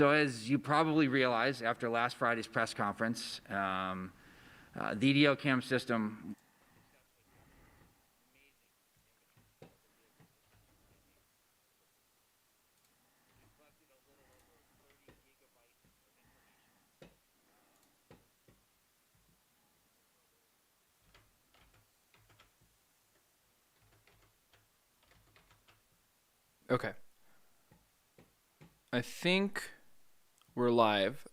So as you probably realize after last Friday's press conference, the EDO cam system Okay. I think we're live.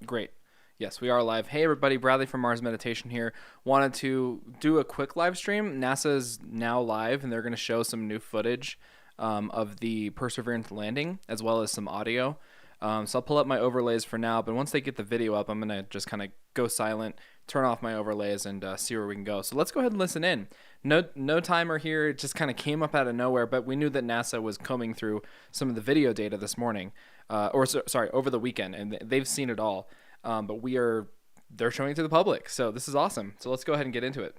Great. Yes, we are live. Hey, everybody. Bradley from Mars Meditation here. Wanted to do a quick live stream. NASA is now live, and they're going to show some new footage of the Perseverance landing, as well as some audio. So I'll pull up my overlays for now, but once they get the video up, I'm going to just kind of go silent, turn off my overlays, and see where we can go. So let's go ahead and listen in. No timer here. It just kind of came up out of nowhere, but we knew that NASA was combing through some of the video data this morning, over the weekend, and they've seen it all. But they're showing it to the public. So this is awesome. So let's go ahead and get into it.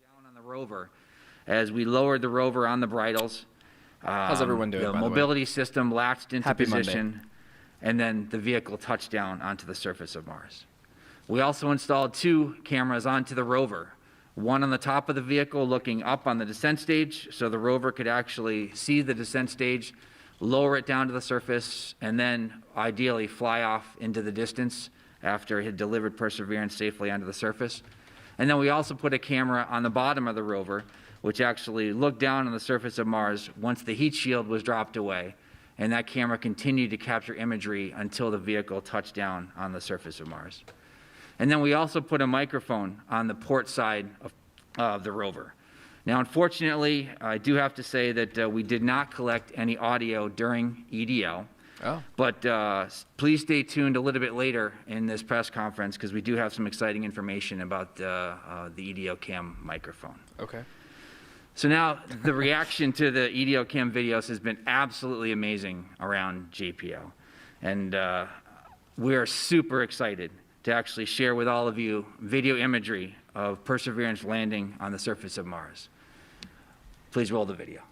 down on the rover, as we lowered the rover on the bridles. How's everyone doing, The by the way? mobility system latched into Happy position, Monday. and then the vehicle touched down onto the surface of Mars. We also installed 2 cameras onto the rover, one on the top of the vehicle looking up on the descent stage so the rover could actually see the descent stage, lower it down to the surface, and then ideally fly off into the distance after it had delivered Perseverance safely onto the surface. And then we also put a camera on the bottom of the rover, which actually looked down on the surface of Mars once the heat shield was dropped away. And that camera continued to capture imagery until the vehicle touched down on the surface of Mars. And then we also put a microphone on the port side of the rover. Now, unfortunately, I do have to say that we did not collect any audio during EDO. Oh. But please stay tuned a little bit later in this press conference because we do have some exciting information about the EDO cam microphone. Okay. So now the reaction to the EDO cam videos has been absolutely amazing around JPL. And we are super excited to actually share with all of you video imagery of Perseverance landing on the surface of Mars. Please roll the video.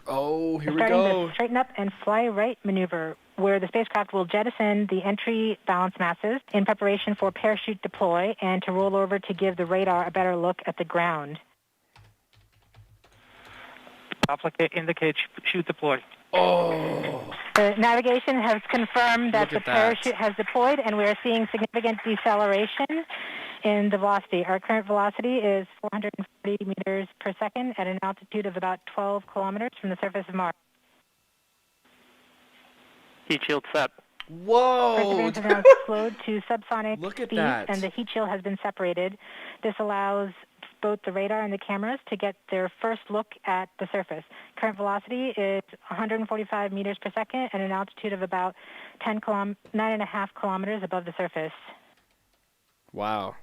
Oh, here we Starting go. the straighten up and fly right maneuver, where the spacecraft will jettison the entry balance masses in preparation for parachute deploy and to roll over to give the radar a better look at the ground. Indicate chute deploy. Oh. The navigation has confirmed that Look the at that. parachute has deployed, and we are seeing significant deceleration in the velocity. Our current velocity is 440 meters per second at an altitude of about 12 kilometers from the surface of Mars. Heat shield set. Whoa. Perseverance has now slowed to subsonic Look at speed, that. and the heat shield has been separated. This allows both the radar and the cameras to get their first look at the surface. Current velocity is 145 meters per second at an altitude of about 9.5 kilometers above the surface. Wow.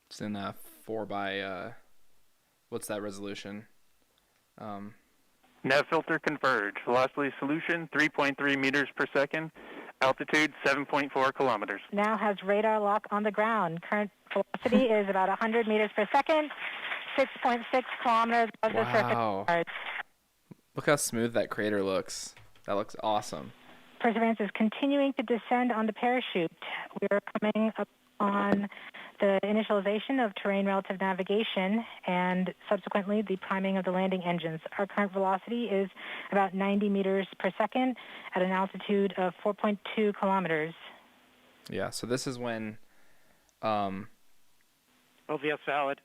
It's in 4 by what's that resolution? Nav filter converge. Velocity solution 3.3 meters per second. Altitude 7.4 kilometers. Now has radar lock on the ground. Current velocity is about 100 meters per second, 6.6 kilometers above the surface Wow. of Mars. Look how smooth that crater looks. That looks awesome. Perseverance is continuing to descend on the parachute. We are coming up on the initialization of terrain relative navigation and subsequently the priming of the landing engines. Our current velocity is about 90 meters per second at an altitude of 4.2 kilometers. Yeah, so this is when OVS valid.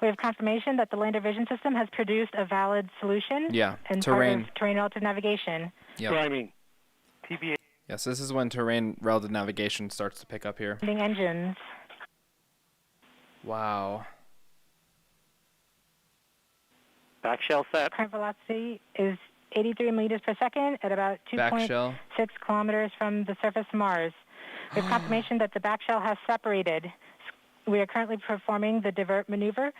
We have confirmation that the lander vision system has produced a valid solution Yeah, and terrain. part of terrain relative navigation. Yep. Priming. TBA. Yeah, so this is when terrain relative navigation starts to pick up here. Landing engines. Wow. Back shell set. Current velocity is 83 meters per second at about Back 2.6 shell. kilometers from the surface of Mars. We have confirmation that the back shell has separated. We are currently performing the divert maneuver.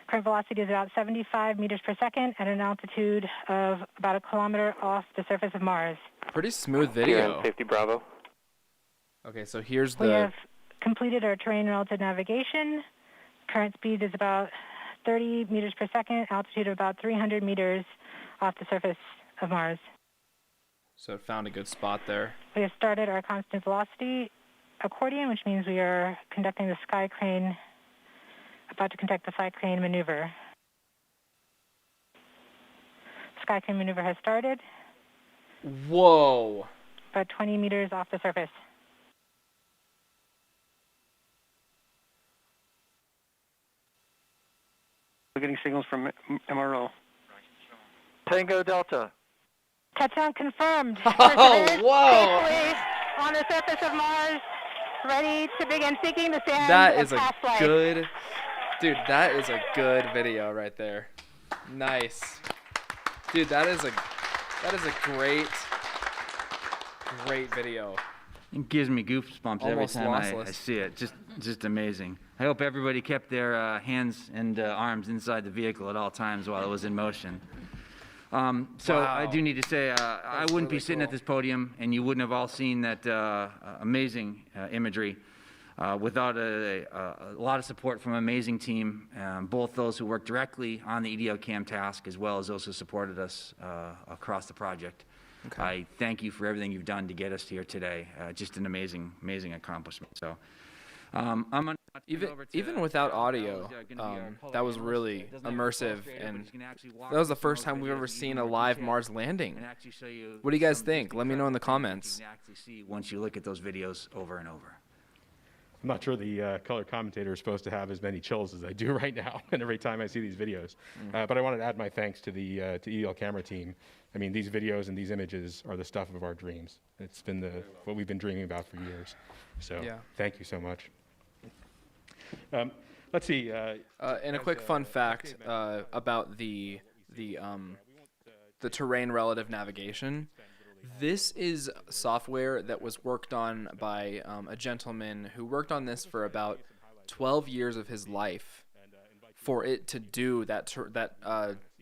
Current velocity is about 75 meters per second at an altitude of about 1 kilometer off the surface of Mars. Pretty smooth Here video. on Safety Bravo. Okay, so here's We the... have completed our terrain relative navigation. Current speed is about 30 meters per second, altitude of about 300 meters off the surface of Mars. So it found a good spot there. We have started our constant velocity accordion, which means we are conducting the sky crane, about to conduct the sky crane maneuver. Sky crane maneuver has started, Whoa! about 20 meters off the surface. We're getting signals from MRO. Tango Delta. Touchdown confirmed. Oh, Perseverance whoa! safely on the surface of Mars, ready to begin seeking the sands That of is a past life. good... Dude, that is a good video right there. Nice. Dude, that is a great video. It gives me goosebumps every Almost time I lossless. see it. Just amazing. I hope everybody kept their hands and arms inside the vehicle at all times while it was in motion. So I Wow. do need to say, I wouldn't be really sitting cool. at this podium, and you wouldn't have all seen that amazing imagery without a lot of support from an amazing team, both those who worked directly on the EDO cam task as well as those who supported us across the project. Okay. I thank you for everything you've done to get us here today. Just an amazing accomplishment. So I'm gonna turn it over to Even without Joe. audio, That was gonna be our color that was analyst. really It doesn't have a immersive, illustrator, but and he's gonna actually walk that was the through some first of time we've videos ever in seen even a more live detail Mars landing. and actually show you What do you guys some think? just Let me know in the incredible things comments. You can actually see once you look at those videos over and over. I'm not sure the color commentator is supposed to have as many chills as I do right now and every time I see these videos. But I wanted to add my thanks to the EDL camera team. I mean, these videos and these images are the stuff of our dreams. It's been what we've been dreaming about for years. So Yeah. thank you so much. Let's see. And a quick fun fact about the terrain relative navigation. This is software that was worked on by a gentleman who worked on this for about 12 years of his life for it to do that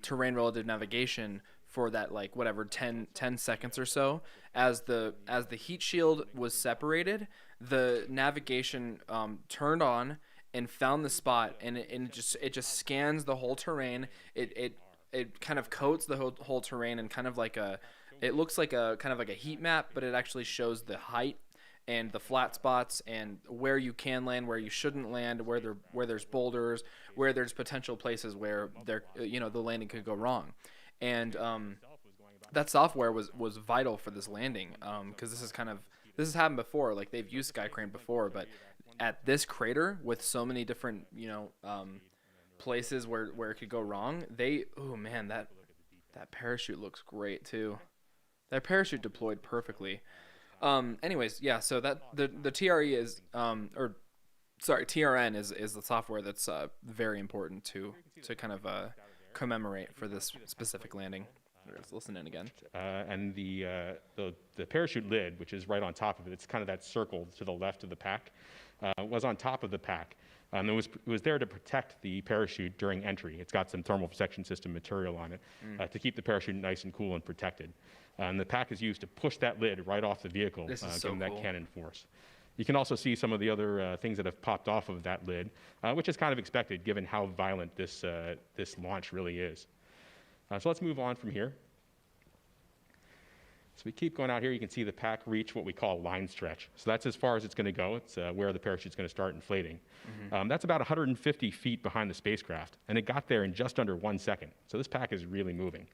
terrain relative navigation for that, like, whatever, 10 seconds or so. As the heat shield was separated, the navigation turned on and found the spot, and it just scans the whole terrain. It kind of coats the whole terrain, and kind of like it looks like a kind of like a heat map, but it actually shows the height and the flat spots and where you can land, where you shouldn't land, where there's boulders, where there's potential places where the landing could go wrong. And that software was vital for this landing, because this has happened before. Like, they've used Skycrane before, but at this crater with so many different places where it could go wrong, that parachute looks great too. That parachute deployed perfectly. Anyways, yeah. So that the TRE is TRN is the software that's very important to kind of commemorate for this specific landing. Let's listen in again. And the parachute lid, which is right on top of it, it's kind of that circle to the left of the pack, was on top of the pack. It was there to protect the parachute during entry. It's got some thermal protection system material on it to keep the parachute nice and cool and protected. And the pack is used to push that lid right off the vehicle, This is so giving cool. that cannon force. You can also see some of the other things that have popped off of that lid, which is kind of expected given how violent this launch really is. So let's move on from here. So we keep going out here. You can see the pack reach what we call line stretch. So that's as far as it's going to go. It's where the parachute's going to start inflating. That's about 150 feet behind the spacecraft, and it got there in just under 1 second. So this pack is really moving.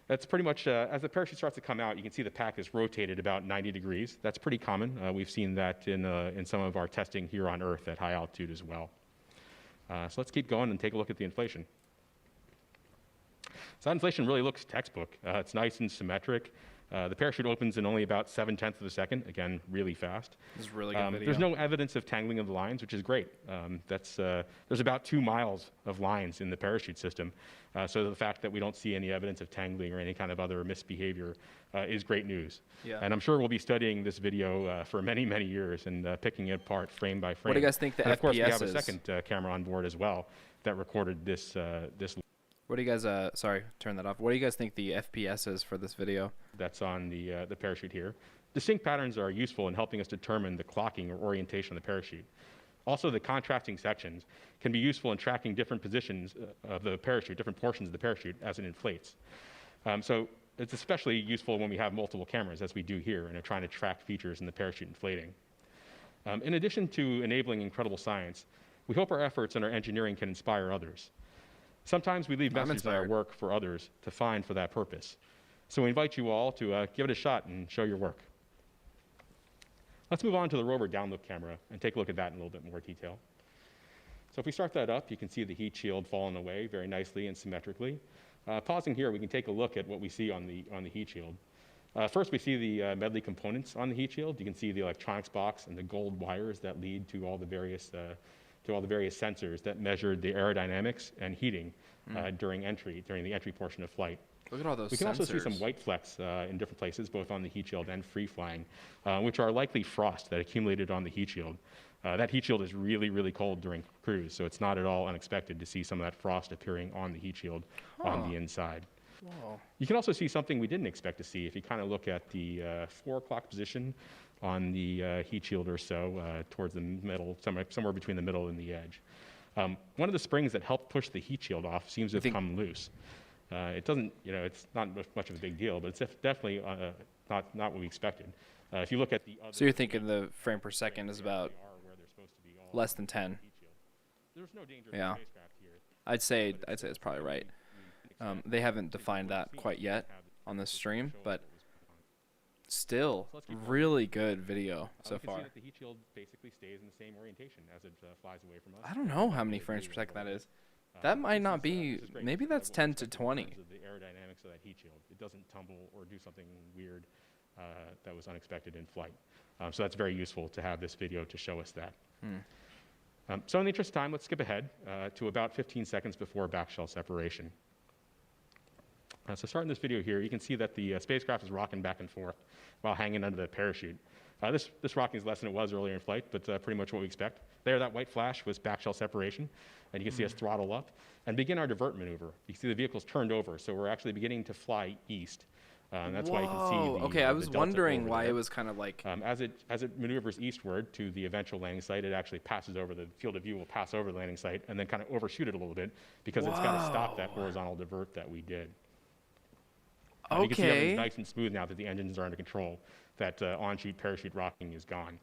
That's pretty much, as the parachute starts to come out, you can see the pack is rotated about 90 degrees. That's pretty common. We've seen that in some of our testing here on Earth at high altitude as well. So let's keep going and take a look at the inflation. So that inflation really looks textbook. It's nice and symmetric. The parachute opens in only about 7/10 of a second. Again, really fast. This is really good video. There's no evidence of tangling of the lines, which is great. There's about 2 miles of lines in the parachute system. So the fact that we don't see any evidence of tangling or any kind of other misbehavior is great news. Yeah. And I'm sure we'll be studying this video for many, many years and picking it apart frame by frame. What do you guys think the and of course, we FPS have a is? second camera on board as well that recorded this. What do you guys sorry, turn that off. What do you guys think the FPS is for this video? That's on the parachute here. Distinct patterns are useful in helping us determine the clocking or orientation of the parachute. Also, the contrasting sections can be useful in tracking different positions of the parachute, different portions of the parachute as it inflates. So it's especially useful when we have multiple cameras, as we do here, and are trying to track features in the parachute inflating. In addition to enabling incredible science, we hope our efforts and our engineering can inspire others. Sometimes we leave messages in our work for others to find for that purpose. So we invite you all to give it a shot and show your work. Let's move on to the rover download camera and take a look at that in a little bit more detail. So if we start that up, you can see the heat shield falling away very nicely and symmetrically. Pausing here, we can take a look at what we see on the heat shield. First, we see the medley components on the heat shield. You can see the electronics box and the gold wires that lead to all the various sensors that measured the aerodynamics and heating during the entry portion of flight. Look at all those sensors. We can also see some white flecks in different places, both on the heat shield and free flying, which are likely frost that accumulated on the heat shield. That heat shield is really, really cold during cruise, so it's not at all unexpected to see some of that frost appearing on the heat shield on the inside. Whoa. You can also see something we didn't expect to see if you kind of look at the 4 o'clock position on the heat shield or so, towards the middle, somewhere between the middle and the edge. One of the springs that helped push the heat shield off seems to have come loose. It doesn't, it's not much of a big deal, but it's definitely not what we expected. If you look at the other, So you're thinking the frame per second is about less than 10. There's no danger Yeah. of the spacecraft here. I'd say it's probably right. They haven't defined that quite yet on this stream, but still really good video so We can far. see that the heat shield basically stays in the same orientation as it flies away from us. I don't know how many frames per second that is. That might not be, This is great. maybe that's What 10 we to expected in 20. terms of the aerodynamics of that heat shield. It doesn't tumble or do something weird that was unexpected in flight. So that's very useful to have this video to show us that. So in the interest of time, let's skip ahead to about 15 seconds before backshell separation. So starting this video here, you can see that the spacecraft is rocking back and forth while hanging under the parachute. This rocking is less than it was earlier in flight, but pretty much what we expect. There, that white flash was backshell separation, and you can see us throttle up and begin our divert maneuver. You can see the vehicle's turned over, so we're actually beginning to fly east. And that's why you can see the okay, I was the delta wondering over why there. it was kind of like... As it maneuvers eastward to the eventual landing site, it actually passes over the field of view, will pass over the landing site, and then kind of overshoot it a little bit because it's got to stop that horizontal divert that we did. You can see everything's nice and smooth now that the engines are under control, that on-chute parachute rocking is gone.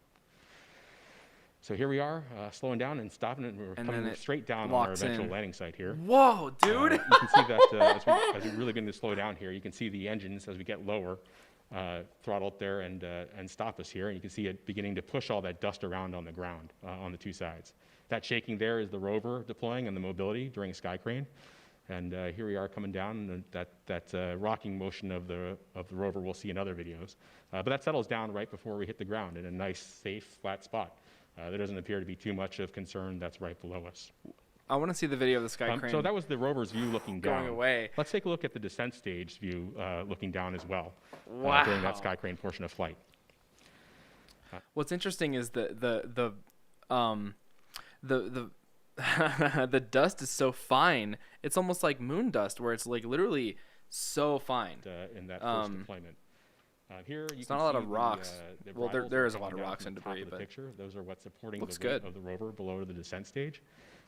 So here we are, slowing down and stopping it, and we're coming straight down on our eventual landing site here. Whoa, dude! You can see that as we really begin to slow down here, you can see the engines as we get lower throttle up there and stop us here, and you can see it beginning to push all that dust around on the ground on the two sides. That shaking there is the rover deploying and the mobility during sky crane. And here we are coming down, and that rocking motion of the rover we'll see in other videos. But that settles down right before we hit the ground in a nice, safe, flat spot. There doesn't appear to be too much of concern that's right below us. I want to see the video of the sky crane. So that was the rover's view looking down. Going away. Let's take a look at the descent stage view looking down as well during that sky crane portion of flight. What's interesting is the the dust is so fine. It's almost like moon dust, where it's like literally so fine. In that first deployment. Here you it's can not a lot see of rocks. The Well, bridles there are is a lot hanging of down rocks from and the top debris, of the but picture. Those are what's supporting looks the weight good. of the rover below the descent stage.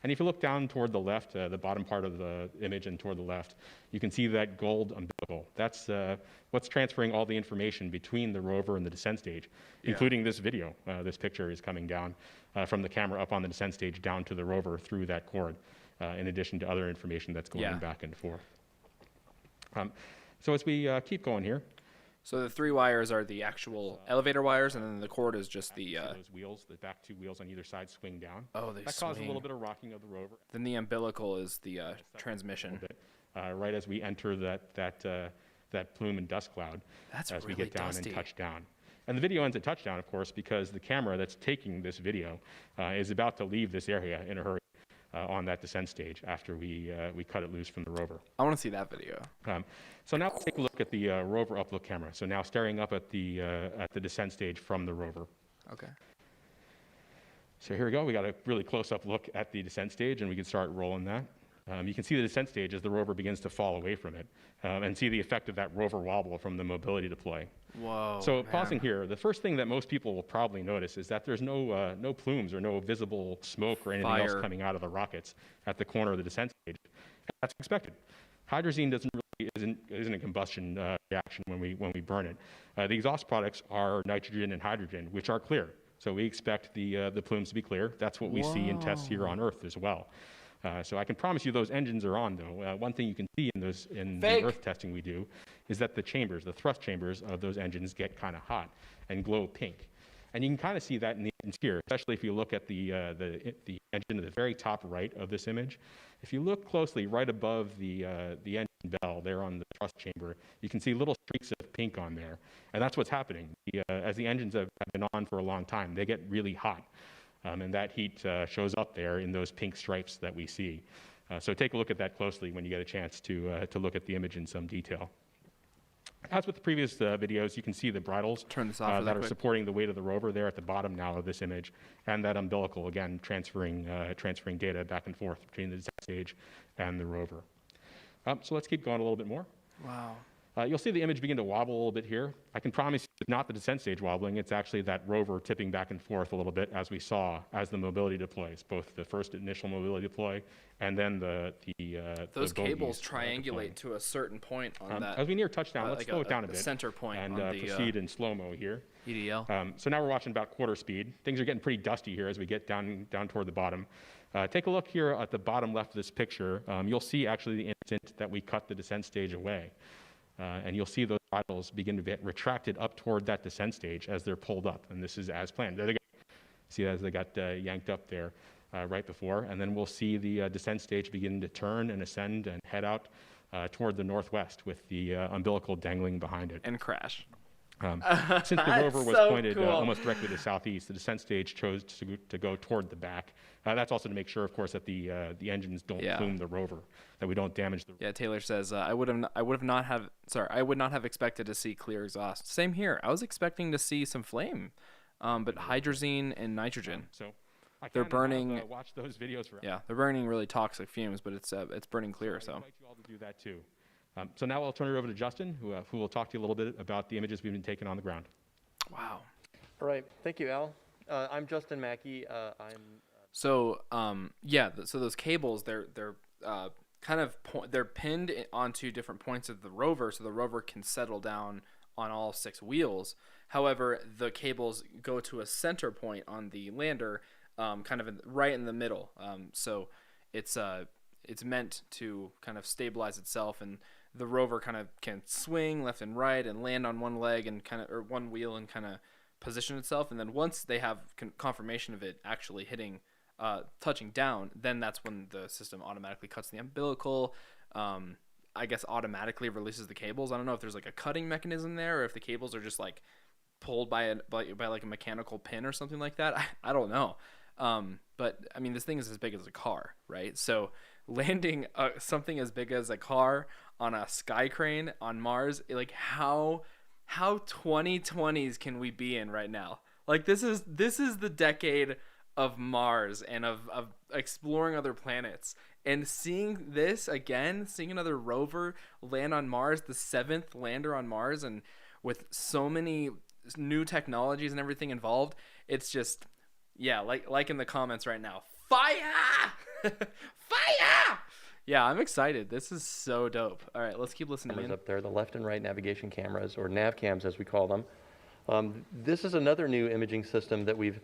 And if you look down toward the left, the bottom part of the image and toward the left, you can see that gold umbilical. That's what's transferring all the information between the rover and the descent stage, including this video. This picture is coming down from the camera up on the descent stage down to the rover through that cord, in addition to other information that's going back and forth. So as we keep going here. So the 3 wires are the actual elevator wires, and then the cord is just the... those wheels, the back 2 wheels on either side swing down. Oh, they That swing. causes a little bit of rocking of the rover. Then the umbilical is the transmission. Right as we enter that plume and dust cloud, That's as we really get down dusty. and touch down. And the video ends at touchdown, of course, because the camera that's taking this video is about to leave this area in a hurry on that descent stage after we cut it loose from the rover. I want to see that video. So now let's take a look at the rover uplook camera. So now staring up at the descent stage from the rover. Okay. So here we go. We got a really close-up look at the descent stage, and we can start rolling that. You can see the descent stage as the rover begins to fall away from it, and see the effect of that rover wobble from the mobility deploy. Whoa. So man. pausing here, the first thing that most people will probably notice is that there's no plumes or no visible smoke or anything else Fire. coming out of the rockets at the corner of the descent stage. That's expected. Hydrazine isn't a combustion reaction when we burn it. The exhaust products are nitrogen and hydrogen, which are clear. So we expect the plumes to be clear. That's what we see in tests here on Earth as well. So I can promise you those engines are on, though. One thing you can see in the Earth testing we do is that the thrust chambers of those engines get kind of hot and glow pink. And you can kind of see that in the engines here, especially if you look at the engine at the very top right of this image. If you look closely right above the engine bell there on the thrust chamber, you can see little streaks of pink on there. And that's what's happening. As the engines have been on for a long time, they get really hot. And that heat shows up there in those pink stripes that we see. So take a look at that closely when you get a chance to look at the image in some detail. As with the previous videos, you can see the bridles Turn this off really that are quick. supporting the weight of the rover there at the bottom now of this image, and that umbilical, again, transferring data back and forth between the descent stage and the rover. So let's keep going a little bit more. Wow. You'll see the image begin to wobble a little bit here. I can promise you it's not the descent stage wobbling, it's actually that rover tipping back and forth a little bit as we saw as the mobility deploys, both the first initial mobility deploy and then Those the cables bogies, triangulate deploying. to a certain point on that. As we near touchdown, let's like slow it down a bit. Center point and on the proceed in slow-mo here. EDL. So now we're watching about quarter speed. Things are getting pretty dusty here as we get down toward the bottom. Take a look here at the bottom left of this picture. You'll see actually the instant that we cut the descent stage away. And you'll see those bridles begin to get retracted up toward that descent stage as they're pulled up. And this is as planned. There they go. See as they got yanked up there right before. And then we'll see the descent stage begin to turn and ascend and head out toward the northwest with the umbilical dangling behind it. And crash. Since the rover was so pointed cool. almost directly to the southeast, the descent stage chose to go toward the back. That's also to make sure, of course, that the engines don't plume the rover, that we don't damage the. Yeah, Taylor says I would not have expected to see clear exhaust. Same here. I was expecting to see some flame, but hydrazine and nitrogen. So they're burning. Watch those videos for. Yeah, they're burning really toxic fumes, but it's burning clear. I invite you all to do that too. So now I'll turn it over to Justin, who will talk to you a little bit about the images we've been taking on the ground. Wow. All right, thank you, Al. I'm Justin Mackey. So so those cables they're they're pinned onto different points of the rover, so the rover can settle down on all 6 wheels. However, the cables go to a center point on the lander, right in the middle. So it's meant to kind of stabilize itself, and the rover kind of can swing left and right and land on one leg and or one wheel and kind of position itself. And then once they have confirmation of it actually touching down, then that's when the system automatically cuts the umbilical. I guess automatically releases the cables. I don't know if there's like a cutting mechanism there, or if the cables are just like pulled by like a mechanical pin or something like that. I don't know. But I mean, this thing is as big as a car, right? So landing something as big as a car on a sky crane on Mars, like how 2020s can we be in right now? Like this is the decade of Mars and of exploring other planets, and seeing this again, seeing another rover land on Mars, the 7th lander on Mars, and with so many new technologies and everything involved, it's just, yeah, like in the comments right now, fire. Fire. Yeah, I'm excited. This is so dope. All right, let's keep listening in. Up there, the left and right navigation cameras, or nav cams as we call them. This is another new imaging system that we've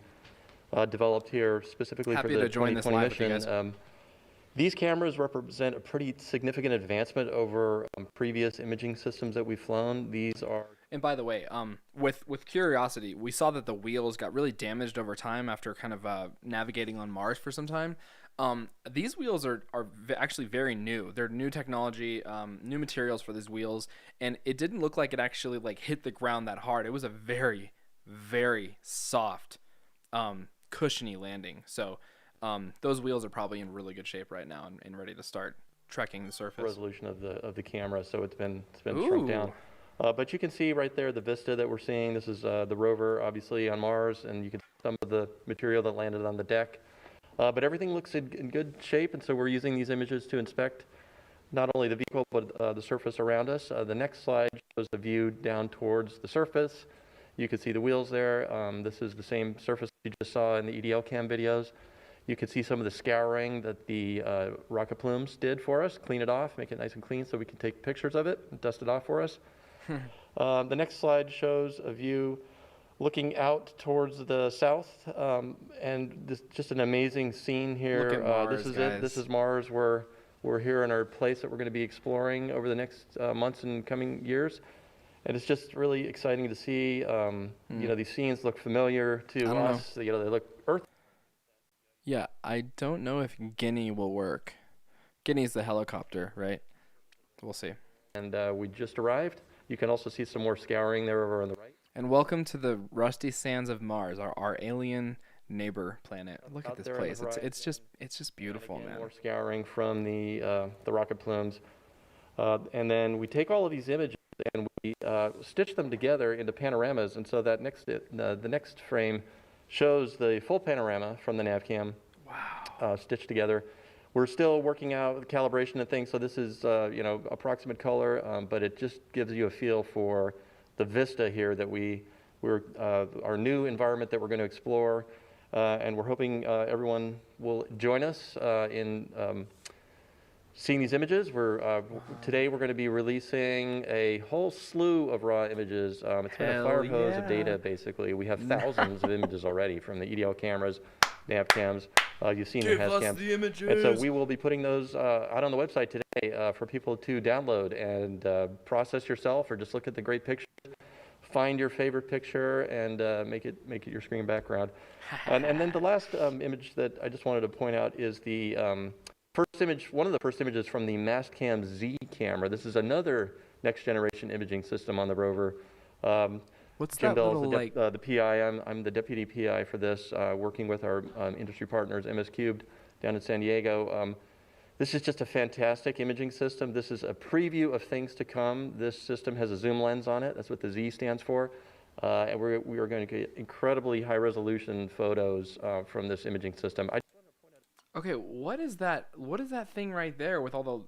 developed here specifically Happy for the to join 2020 this live with you mission. These cameras represent a pretty significant advancement over previous imaging systems that we've flown. These are. And by the way, with Curiosity, we saw that the wheels got really damaged over time after kind of navigating on Mars for some time. These wheels are actually very new. They're new technology, new materials for these wheels, and it didn't look like it actually like hit the ground that hard. It was a very, very soft, cushiony landing. So those wheels are probably in really good shape right now and ready to start trekking the surface. Resolution of the camera, so it's been shrunk down. But you can see right there the vista that we're seeing. This is the rover, obviously, on Mars, and you can see some of the material that landed on the deck. But everything looks in good shape, and so we're using these images to inspect not only the vehicle, but the surface around us. The next slide shows the view down towards the surface. You can see the wheels there. This is the same surface you just saw in the EDL cam videos. You can see some of the scouring that the rocket plumes did for us, clean it off, make it nice and clean so we can take pictures of it and dust it off for us. The next slide shows a view looking out towards the south, and this just an amazing scene here. Look at Mars, this is guys. it. This is Mars. We're here in our place that we're going to be exploring over the next months and coming years. And it's just really exciting to see. You know, these scenes look familiar to us. You know, they look Earth. Yeah, I don't know if Guinea will work. Guinea's the helicopter, right? We'll see. And we just arrived. You can also see some more scouring there over on the right. And welcome to the rusty sands of Mars, our alien neighbor planet. Look at Out this there on the place. It's horizon. just beautiful, Again, man. more scouring from the rocket plumes. And then we take all of these images and we stitch them together into panoramas. And so that the next frame shows the full panorama from the nav cam. Wow. Stitched together. We're still working out the calibration and things, so this is you know, approximate color, but it just gives you a feel for the vista here that we're our new environment that we're going to explore, and we're hoping everyone will join us in seeing these images. Today we're going to be releasing a whole slew of raw images. It's been a fire hose of data, basically. We have thousands of images already from the EDL cameras, nav cams. You've seen the has cams. the images. And so we will be putting those out on the website today for people to download and process yourself, or just look at the great pictures, find your favorite picture, and make it your screen background. And then the last image that I just wanted to point out is the first image, one of the first images from the Mastcam Z camera. This is another next generation imaging system on the rover. What's Jim that Bell little, is the PI. I'm the deputy PI for this, working with our industry partners, MS Cubed, down in San Diego. This is just a fantastic imaging system. This is a preview of things to come. This system has a zoom lens on it. That's what the Z stands for. And we are going to get incredibly high resolution photos from this imaging system. Okay, what is that? What is that thing right there with all the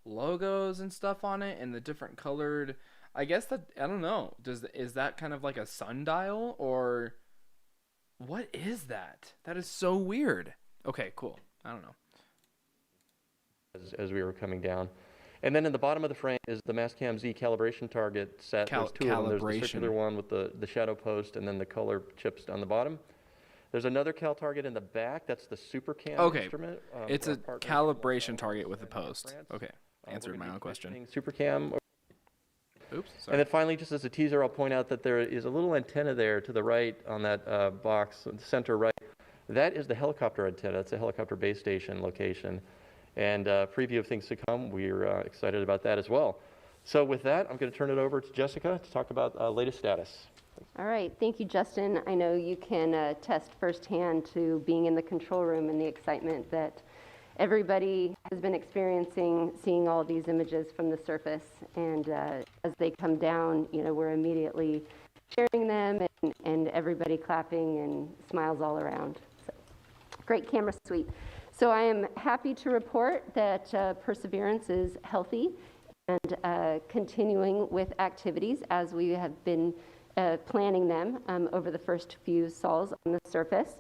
logos and stuff on it and the different colored? I guess that, I don't know. Is that kind of like a sundial, or what is that? That is so weird. Okay, cool. I don't know. As we were coming down. And then in the bottom of the frame is the Mastcam Z calibration target set. There's two of them. There's the circular one with the shadow post, and then the color chips on the bottom. There's another cal target in the back. That's the SuperCam instrument. It's a calibration target with a post. Okay, answered my own question. SuperCam. Oops, sorry. And then finally, just as a teaser, I'll point out that there is a little antenna there to the right on that box, center right. That is the helicopter antenna. It's a helicopter base station location. And preview of things to come. We're excited about that as well. So with that, I'm going to turn it over to Jessica to talk about latest status. All right, thank you, Justin. I know you can attest firsthand to being in the control room and the excitement that everybody has been experiencing, seeing all these images from the surface. And as they come down, you know, we're immediately sharing them, and everybody clapping and smiles all around. So, great camera suite. So I am happy to report that Perseverance is healthy and continuing with activities as we have been planning them over the first few sols on the surface.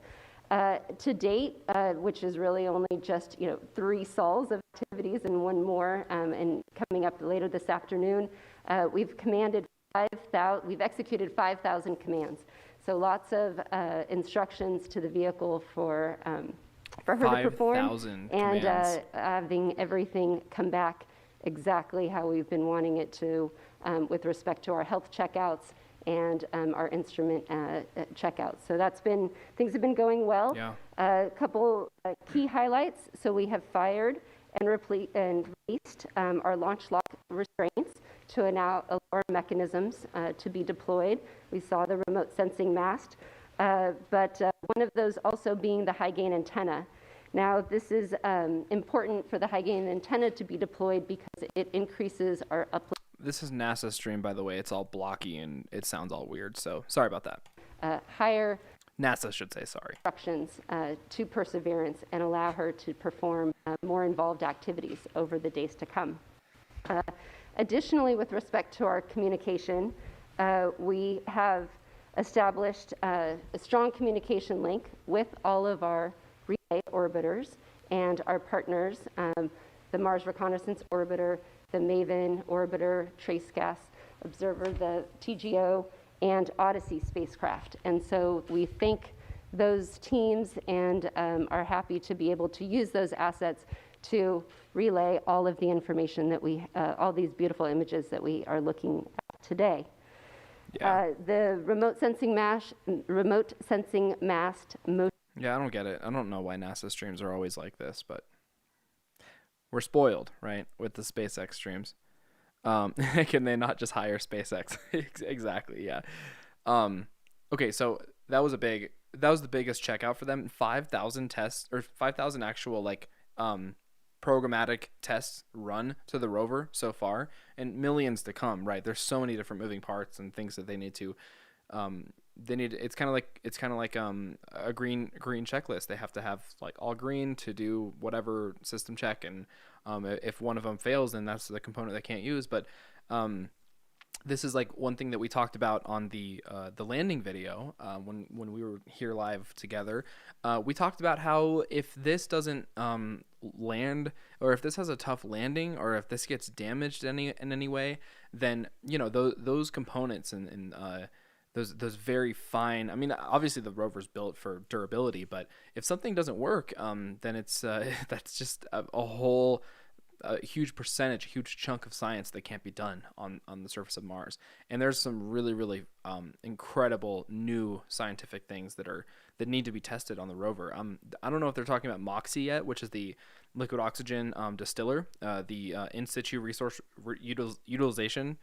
To date, which is really only just 3 sols of activities and one more, and coming up later this afternoon, we've executed 5,000 commands. So lots of instructions to the vehicle for her to perform, and having everything come back exactly how we've been wanting it to, with respect to our health checkouts and our instrument checkouts. So things have been going well. Yeah. A couple key highlights. So we have fired and released our launch lock restraints to allow mechanisms to be deployed. We saw the remote sensing mast, but one of those also being the high gain antenna. Now, this is important for the high gain antenna to be deployed because it increases our uplift. This is NASA stream, by the way. It's all blocky and it sounds all weird, so sorry about that. Higher. NASA should say, sorry. Instructions to Perseverance and allow her to perform more involved activities over the days to come. Additionally, with respect to our communication, we have established a strong communication link with all of our relay orbiters and our partners, the Mars Reconnaissance Orbiter, the MAVEN Orbiter, Trace Gas Observer, the TGO, and Odyssey spacecraft. And so we thank those teams and are happy to be able to use those assets to relay all of the information that all these beautiful images that we are looking at today. Yeah. The remote sensing mast motion. Yeah, I don't get it. I don't know why NASA streams are always like this, but we're spoiled, right, with the SpaceX streams. Can they not just hire SpaceX? Exactly, yeah. Okay, so that was the biggest checkout for them. 5,000 tests, or 5,000 actual programmatic tests run to the rover so far, and millions to come. Right? There's so many different moving parts and things that they need to. It's kind of like a green checklist. They have to have like all green to do whatever system check, and if one of them fails, then that's the component they can't use. But this is like one thing that we talked about on the landing video when we were here live together. We talked about how if this doesn't land, or if this has a tough landing, or if this gets damaged in any way, then those components and those very fine. I mean, obviously the rover's built for durability, but if something doesn't work, then it's that's just a whole huge percentage, huge chunk of science that can't be done on the surface of Mars. And there's some really, really incredible new scientific things that need to be tested on the rover. I don't know if they're talking about MOXIE yet, which is the liquid oxygen distiller, the in situ resource utilization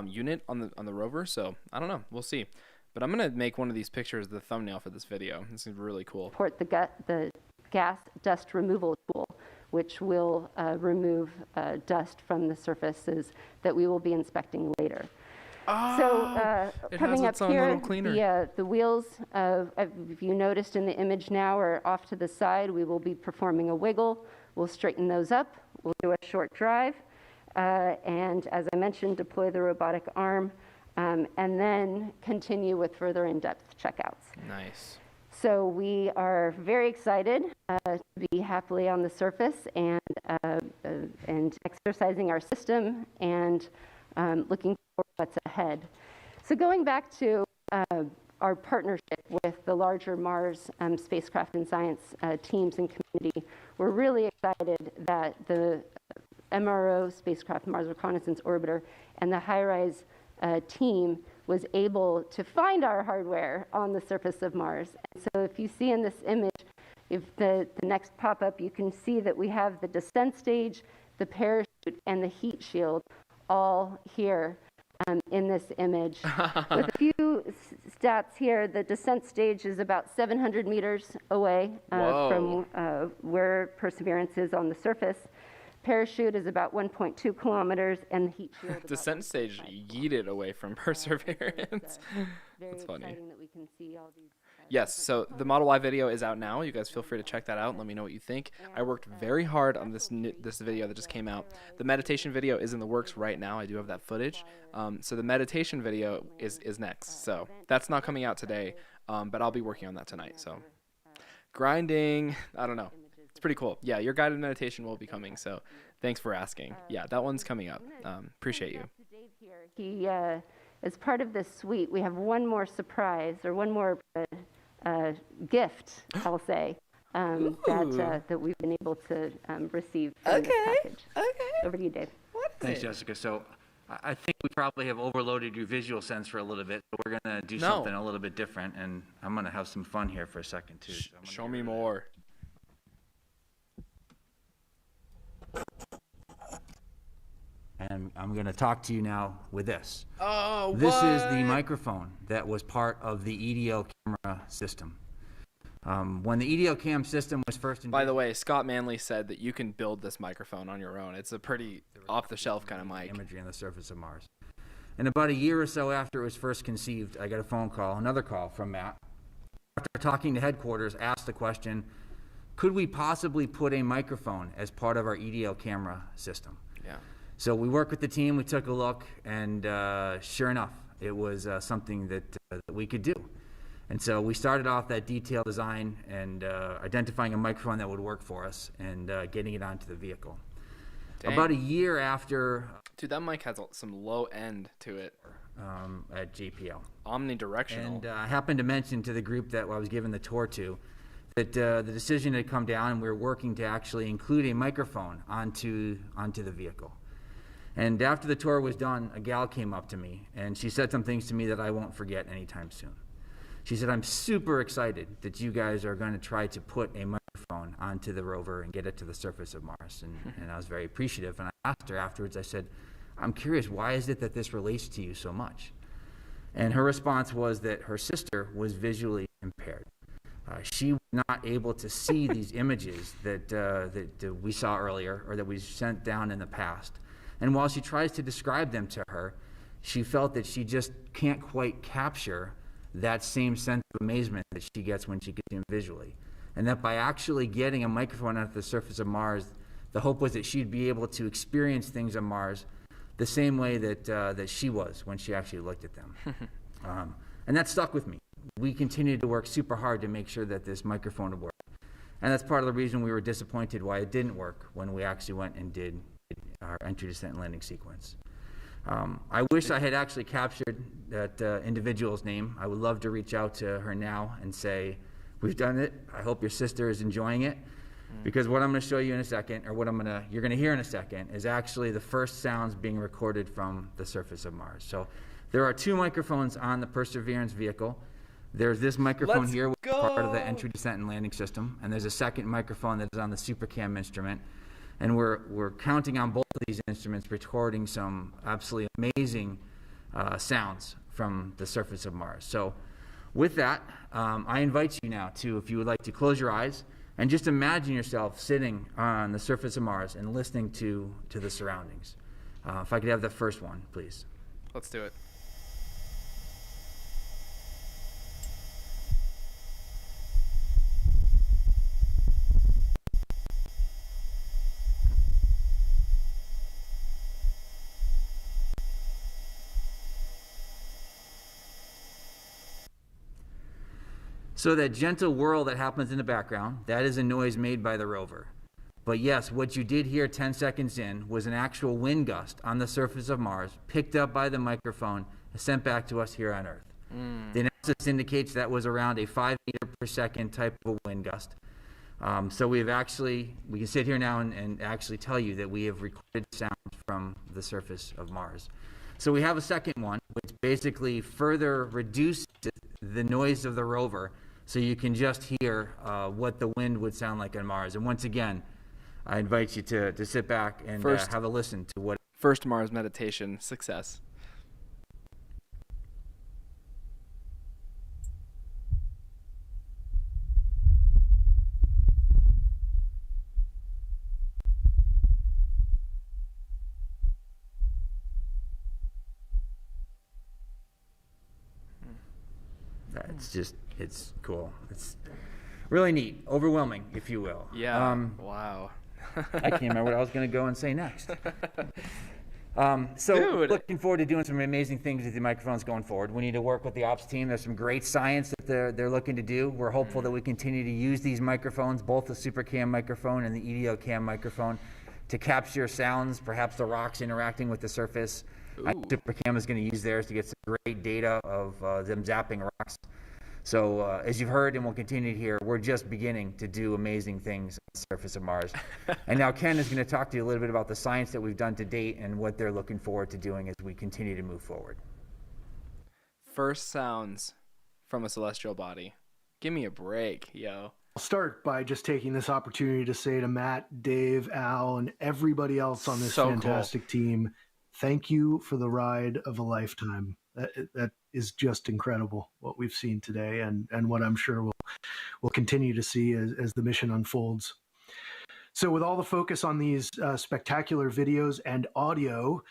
unit on the rover. So I don't know. We'll see. But I'm gonna make one of these pictures the thumbnail for this video. This is really cool. Support the gas dust removal tool, which will remove dust from the surfaces that we will be inspecting later. So coming up here, the wheels, if you noticed in the image now, are off to the side. We will be performing a wiggle. We'll straighten those up. We'll do a short drive. And as I mentioned, deploy the robotic arm, and then continue with further in-depth checkouts. Nice. So we are very excited to be happily on the surface and exercising our system and looking forward to what's ahead. So going back to our partnership with the larger Mars spacecraft and science teams and community, we're really excited that the MRO spacecraft, Mars Reconnaissance Orbiter, and the HiRISE team was able to find our hardware on the surface of Mars. And so if you see in this image, if the next pop-up, you can see that we have the descent stage, the parachute, and the heat shield all here in this image. With a few stats here, the descent stage is about 700 meters away from where Perseverance is on the surface. Parachute is about 1.2 kilometers, and the heat shield. Descent stage yeeted away from Perseverance. That's funny. Exciting that we can see all these. Yes, so the Model Y video is out now. You guys feel free to check that out and let me know what you think. I worked very hard on this video that just came out. The meditation video is in the works right now. I do have that footage. So the meditation video is next. So that's not coming out today, but I'll be working on that tonight. So grinding, I don't know. It's pretty cool. Yeah, your guided meditation will be coming, so thanks for asking. Yeah, that one's coming up. Appreciate you. He, as part of this suite, we have one more surprise, or one more gift, I'll say, that we've been able to receive from this package. Okay. Over to you, Dave. Thanks, Jessica. So I think we probably have overloaded your visual sense for a little bit. So we're going to do something a little bit different, and I'm going to have some fun here for a second, too. So show me more. And I'm going to talk to you now with this. Oh, This is the microphone that was part of the EDO camera system. When the EDO cam system was first... By the way, Scott Manley said that you can build this microphone on your own. It's a pretty off-the-shelf kind of mic. Imagery on the surface of Mars. And about a year or so after it was first conceived, I got a phone call, another call from Matt. after talking to headquarters, asked the question, could we possibly put a microphone as part of our EDL camera system? Yeah. So we worked with the team, we took a look, and sure enough, it was something that we could do. And so we started off that detailed design and identifying a microphone that would work for us and getting it onto the vehicle. Dang. About a year after... Dude, that mic has some low end to it. At JPL. Omnidirectional. And I happened to mention to the group that I was giving the tour to that the decision had come down and we were working to actually include a microphone onto the vehicle. And after the tour was done, a gal came up to me and she said some things to me that I won't forget anytime soon. She said, I'm super excited that you guys are going to try to put a microphone onto the rover and get it to the surface of Mars. And I was very appreciative. And I asked her afterwards, I said, I'm curious, why is it that this relates to you so much? And her response was that her sister was visually impaired. She was not able to see these images that we saw earlier or that we sent down in the past. And while she tries to describe them to her, she felt that she just can't quite capture that same sense of amazement that she gets when she gets them visually. And that by actually getting a microphone onto the surface of Mars, the hope was that she'd be able to experience things on Mars the same way that she was when she actually looked at them. And that stuck with me. We continued to work super hard to make sure that this microphone would work. And that's part of the reason we were disappointed why it didn't work when we actually went and did our entry, descent, and landing sequence. I wish I had actually captured that individual's name. I would love to reach out to her now and say, we've done it. I hope your sister is enjoying it. Because what I'm going to show you in a second, or what you're going to hear in a second, is actually the first sounds being recorded from the surface of Mars. So there are 2 microphones on the Perseverance vehicle. There's this microphone here, which is part of the entry, descent, and landing system, and there's a second microphone that is on the SuperCam instrument. And we're counting on both of these instruments, recording some absolutely amazing sounds from the surface of Mars. So with that, I invite you now to, if you would like to close your eyes, and just imagine yourself sitting on the surface of Mars and listening to the surroundings. If I could have the first one, please. Let's do it. So that gentle whirl that happens in the background, that is a noise made by the rover. But yes, what you did hear 10 seconds in was an actual wind gust on the surface of Mars, picked up by the microphone, and sent back to us here on Earth. The analysis indicates that was around a 5 meter per second type of wind gust. So we can sit here now and actually tell you that we have recorded sounds from the surface of Mars. So we have a second one, which basically further reduced the noise of the rover, so you can just hear what the wind would sound like on Mars. And once again, I invite you to sit back and have a listen to what... First Mars meditation success. It's cool. It's really neat, overwhelming, if you will. Yeah. Wow. I can't remember what I was going to go and say next. Dude. Looking forward to doing some amazing things with the microphones going forward. We need to work with the ops team. There's some great science that they're looking to do. We're hopeful that we continue to use these microphones, both the SuperCam microphone and the EDL cam microphone, to capture sounds, perhaps the rocks interacting with the surface. SuperCam is going to use theirs to get some great data of them zapping rocks. So as you've heard and will continue to hear, we're just beginning to do amazing things on the surface of Mars. And now Ken is going to talk to you a little bit about the science that we've done to date and what they're looking forward to doing as we continue to move forward. First sounds from a celestial body. Give me a break, yo. I'll start by just taking this opportunity to say to Matt, Dave, Al, and everybody else on this fantastic team, thank you for the ride of a lifetime. That is just incredible, what we've seen today, and what I'm sure we'll continue to see as the mission unfolds. So with all the focus on these spectacular videos and audio,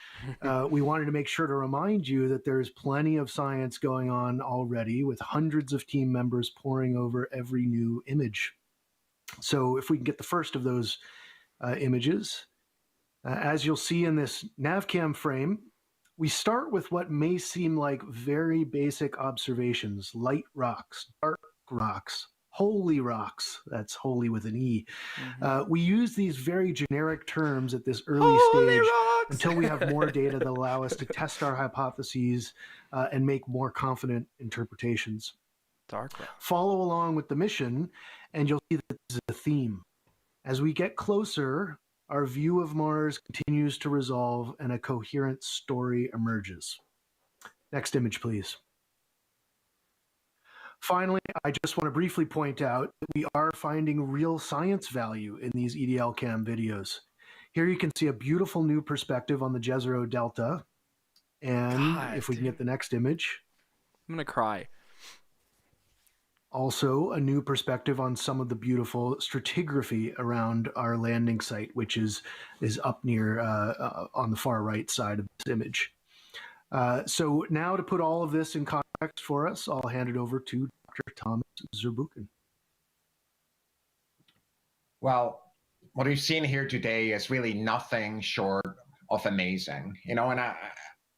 we wanted to make sure to remind you that there's plenty of science going on already with hundreds of team members poring over every new image. So if we can get the first of those images, as you'll see in this NavCam frame, we start with what may seem like very basic observations: light rocks, dark rocks, holy rocks. That's holy with an E. We use these very generic terms at this early stage until we have more data that allow us to test our hypotheses and make more confident interpretations. Dark rock. Follow along with the mission, and you'll see that this is a theme. As we get closer, our view of Mars continues to resolve and a coherent story emerges. Next image, please. Finally, I just want to briefly point out that we are finding real science value in these EDL-CAM videos. Here you can see a beautiful new perspective on the Jezero Delta. And if we can get the next image. I'm going to cry. Also, a new perspective on some of the beautiful stratigraphy around our landing site, which is up near on the far right side of this image. So now to put all of this in context for us, I'll hand it over to Dr. Thomas Zurbuchen. Well, what we've seen here today is really nothing short of amazing. You know, and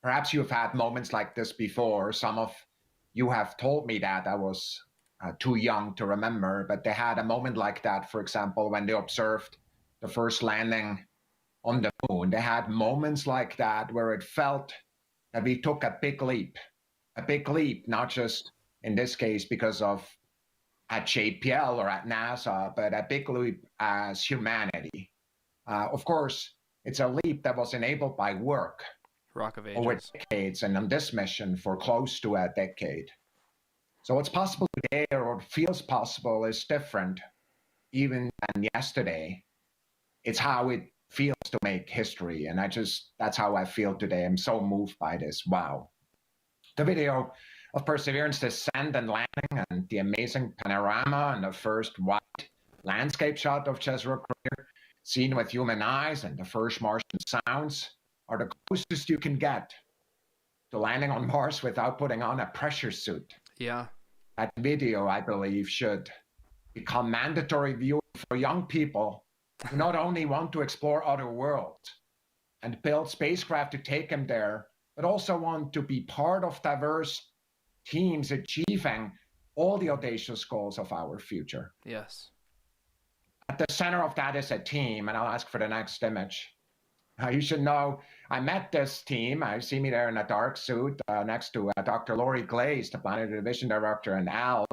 perhaps you've had moments like this before. Some of you have told me that I was too young to remember, but they had a moment like that, for example, when they observed the first landing on the moon. They had moments like that where it felt that we took a big leap, not just in this case because of at JPL or at NASA, but a big leap as humanity. Of course, it's a leap that was enabled by work Rock of over Ages. decades, and on this mission for close to a decade. So what's possible today, or what feels possible, is different even than yesterday. It's how it feels to make history. And that's how I feel today. I'm so moved by this. Wow. The video of Perseverance descent and landing, and the amazing panorama, and the first wide landscape shot of Jezero Crater seen with human eyes, and the first Martian sounds are the closest you can get to landing on Mars without putting on a pressure suit. Yeah. That video, I believe, should become mandatory viewing for young people who not only want to explore other worlds and build spacecraft to take them there, but also want to be part of diverse teams achieving all the audacious goals of our future. Yes. At the center of that is a team, and I'll ask for the next image. You should know, I met this team. I see me there in a dark suit next to Dr. Laurie Glaze, the Planetary Division Director, and Al,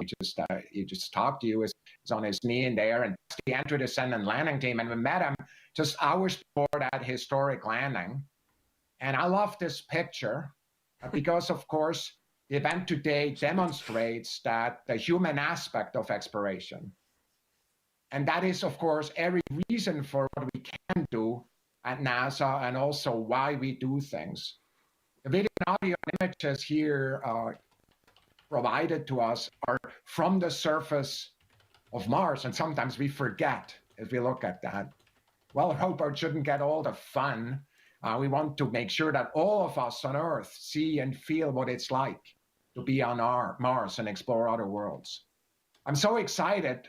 he just talked to you, is on his knee in there, and he entered the Descent and Landing team, and we met him just hours before that historic landing. And I love this picture because, of course, the event today demonstrates that the human aspect of exploration. And that is, of course, every reason for what we can do at NASA, and also why we do things. The video and audio images here provided to us are from the surface of Mars, and sometimes we forget if we look at that. Well, robots shouldn't get all the fun. We want to make sure that all of us on Earth see and feel what it's like to be on Mars and explore other worlds. I'm so excited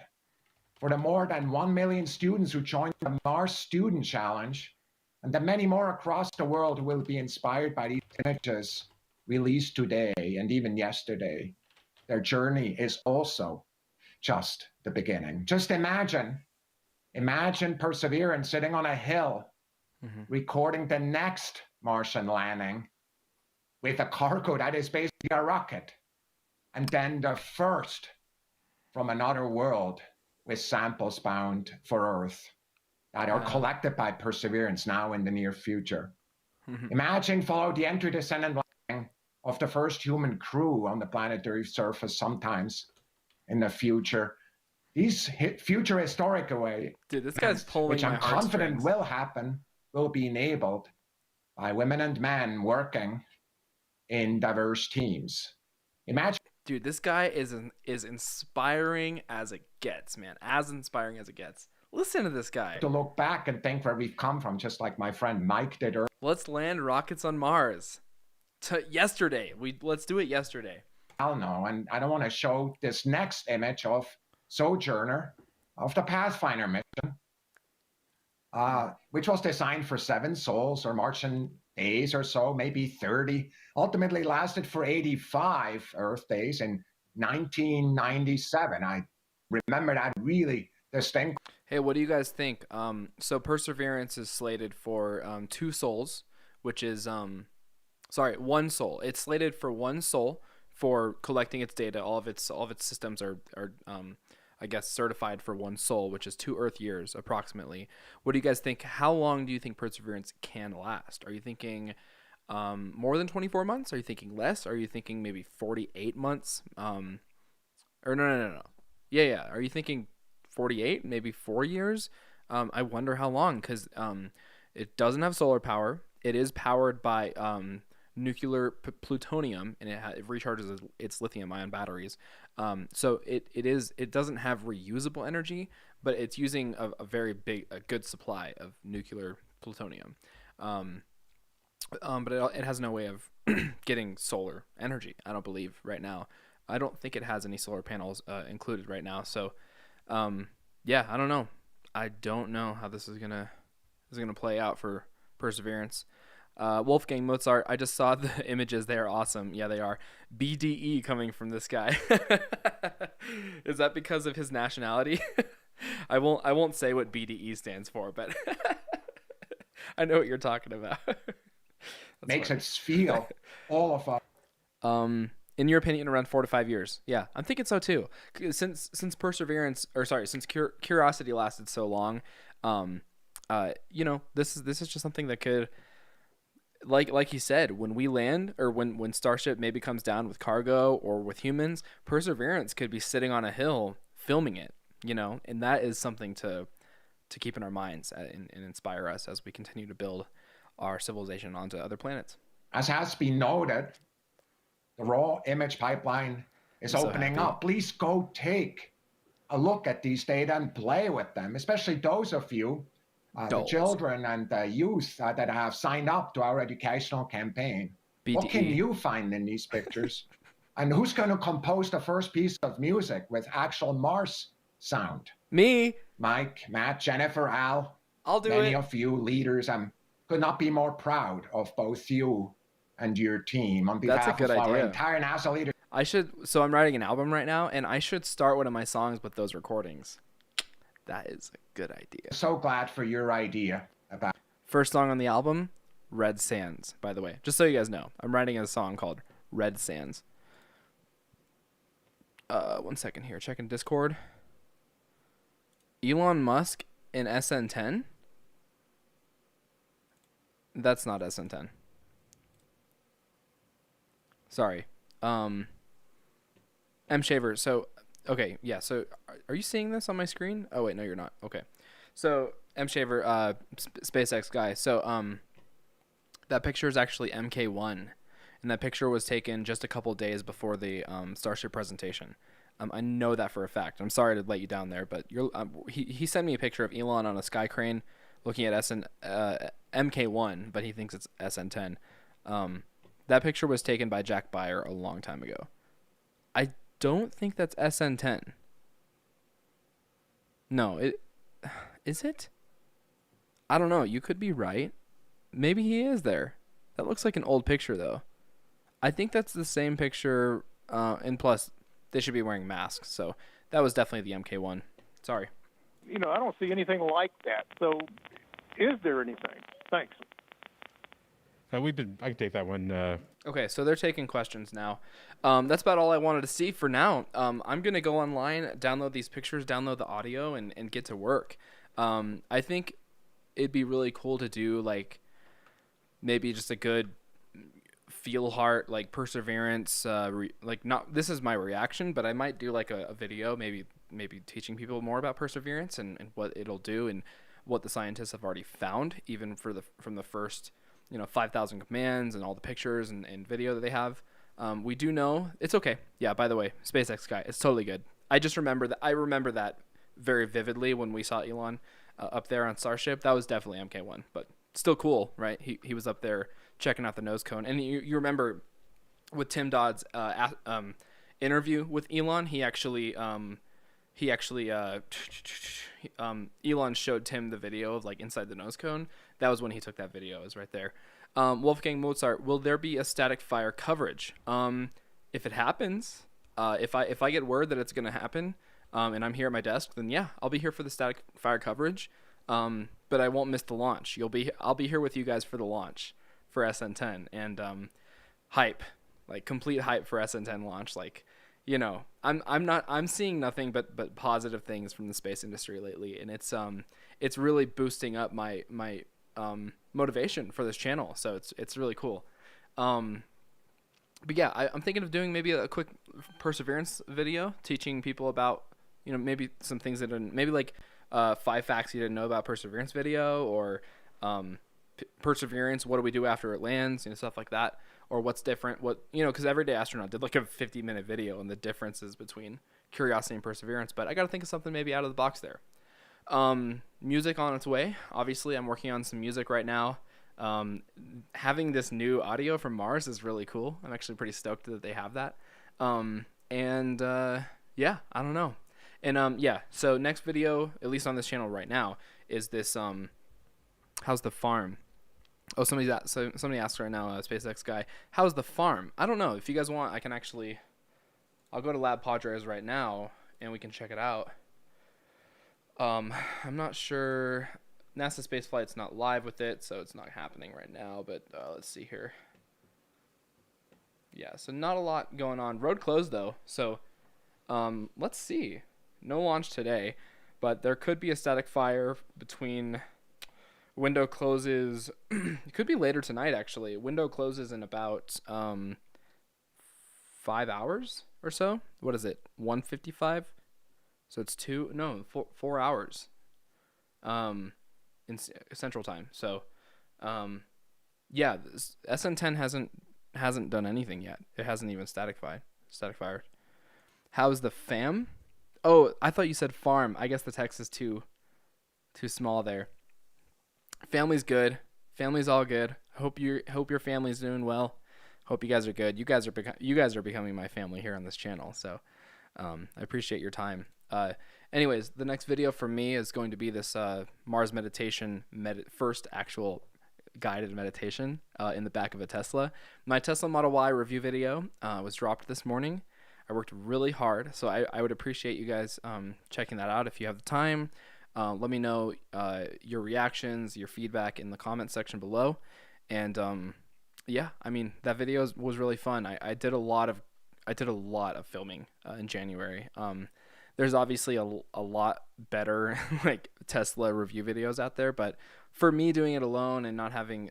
for the more than 1 million students who joined the Mars Student Challenge, and the many more across the world who will be inspired by these images released today and even yesterday. Their journey is also just the beginning. Just imagine Perseverance sitting on a hill, recording the next Martian landing with a cargo that is basically a rocket, and then the first from another world with samples bound for Earth that are collected by Perseverance now in the near future. Imagine follow the entry, descent, and landing of the first human crew on the planetary surface sometimes in the future. These future historic events, Dude, this guy's pulling which my I'm confident heartstrings. will happen, will be enabled by women and men working in diverse teams. Imagine. Dude, this guy is inspiring as it gets, man. As inspiring as it gets. Listen to this guy. To look back and think where we've come from, just like my friend Mike did earlier. Let's land rockets on Mars. Yesterday. Let's do it yesterday. Hell no, and I don't want to show this next image of Sojourner of the Pathfinder mission, which was designed for 7 souls or Martian days or so, maybe 30. Ultimately lasted for 85 Earth days in 1997. I remember that really distinct. Hey, what do you guys think? So Perseverance is slated for 2 souls, which is 1 soul. It's slated for 1 soul for collecting its data. All of its systems are I guess certified for 1 soul, which is 2 Earth years approximately. What do you guys think? How long do you think Perseverance can last? Are you thinking more than 24 months? Are you thinking less? Are you thinking maybe 48 months? Or no. Yeah. Are you thinking 48, maybe 4 years? I wonder how long, because it doesn't have solar power. It is powered by nuclear plutonium, and it recharges its lithium-ion batteries. So it doesn't have reusable energy, but it's using a good supply of nuclear plutonium. But it has no way of getting solar energy, I don't believe, right now. I don't think it has any solar panels included right now. So, yeah, I don't know. I don't know how this is gonna play out for Perseverance. Wolfgang Mozart, I just saw the images. They are awesome. Yeah, they are. BDE coming from this guy. Is that because of his nationality? I won't say what BDE stands for, but I know what you're talking about. Makes it feel all of us. In your opinion, around 4 to 5 years. Yeah, I'm thinking so too. Since Curiosity lasted so long, this is just something that could, like he said, when we land, or when Starship maybe comes down with cargo or with humans, Perseverance could be sitting on a hill filming it, and that is something to keep in our minds and inspire us as we continue to build our civilization onto other planets. As has been noted, the raw image pipeline is opening up. Please go take a look at these data and play with them, especially those of you, the children and the youth that have signed up to our educational campaign. BDE. What can you find in these pictures? And who's going to compose the first piece of music with actual Mars sound? Me. Mike, Matt, Jennifer, Al. I'll do it. Many of you leaders, could not be more proud of both you and your team on behalf of our entire NASA leadership. So I'm writing an album right now, and I should start one of my songs with those recordings. That is a good idea. So glad for your idea about. First song on the album, Red Sands, by the way. Just so you guys know, I'm writing a song called Red Sands. 1 second here, checking Discord. Elon Musk in SN10? That's not SN10. Sorry. M Shaver. So, okay, yeah. So, are you seeing this on my screen? Oh wait, no, you're not. Okay. So, M Shaver, SpaceX guy. So, that picture is actually MK1, and that picture was taken just a couple days before the Starship presentation. I know that for a fact. I'm sorry to let you down there, but he sent me a picture of Elon on a sky crane looking at MK1, but he thinks it's SN10. That picture was taken by Jack Beyer a long time ago. I don't think that's SN10. No, is it? I don't know. You could be right. Maybe he is there. That looks like an old picture, though. I think that's the same picture, and plus, they should be wearing masks, so that was definitely the MK1. Sorry. I don't see anything like that. So, is there anything? Thanks. I can take that one. Okay, so they're taking questions now. That's about all I wanted to see for now. I'm going to go online, download these pictures, download the audio, and get to work. I think it'd be really cool to do, maybe just a good feel heart, Perseverance. This is my reaction, but I might do, a video, maybe teaching people more about Perseverance and what it'll do and what the scientists have already found, even from the first 5,000 commands and all the pictures and video that they have. We do know it's okay. Yeah, by the way, SpaceX guy, it's totally good. I remember that very vividly when we saw Elon up there on Starship. That was definitely MK1, but still cool, right? He was up there checking out the nose cone. And you remember with Tim Dodd's interview with Elon, Elon showed Tim the video of like inside the nose cone. That was when he took that video. It was right there. Wolfgang Mozart, will there be a static fire coverage? If it happens, if I get word that it's going to happen, and I'm here at my desk, then yeah, I'll be here for the static fire coverage. But I won't miss the launch. I'll be here with you guys for the launch for SN10 and hype, like complete hype for SN10 launch. Like, you know, I'm seeing nothing but positive things from the space industry lately, and it's really boosting up my motivation for this channel. So it's really cool. But yeah, I'm thinking of doing maybe a quick Perseverance video teaching people about, you know, maybe some things that maybe like 5 facts you didn't know about Perseverance video, or Perseverance, what do we do after it lands, you know, stuff like that, or what's different, what, you know, because Everyday Astronaut did like a 50-minute video on the differences between Curiosity and Perseverance, but I got to think of something maybe out of the box there. Music on its way. Obviously, I'm working on some music right now. Having this new audio from Mars is really cool. I'm actually pretty stoked that they have that. Yeah, I don't know. And yeah, so next video, at least on this channel right now, is this how's the farm? Oh, somebody asked right now, SpaceX guy, how's the farm? I don't know. If you guys want, I can actually, I'll go to Lab Padres right now and we can check it out. I'm not sure. NASA spaceflight's not live with it, so it's not happening right now, but let's see here. Yeah, so not a lot going on. Road closed though, so let's see. No launch today, but there could be a static fire between window closes. It could be later tonight, actually. Window closes in about 5 hours or so. What is it? 1:55? So it's 4 hours in Central Time. So yeah, SN10 hasn't done anything yet. It hasn't even static fired. How's the fam? Oh, I thought you said farm. I guess the text is too small there. Family's good. Family's all good. Hope your family's doing well. Hope you guys are good. You guys are becoming my family here on this channel. So I appreciate your time. Anyways, the next video for me is going to be this Mars meditation first actual guided meditation in the back of a Tesla. My Tesla Model Y review video was dropped this morning. I worked really hard, so I would appreciate you guys checking that out if you have the time. Let me know your reactions, your feedback in the comment section below. And yeah, I mean, that video was really fun. I did a lot of filming in January. There's obviously a lot better like Tesla review videos out there, but for me doing it alone and not having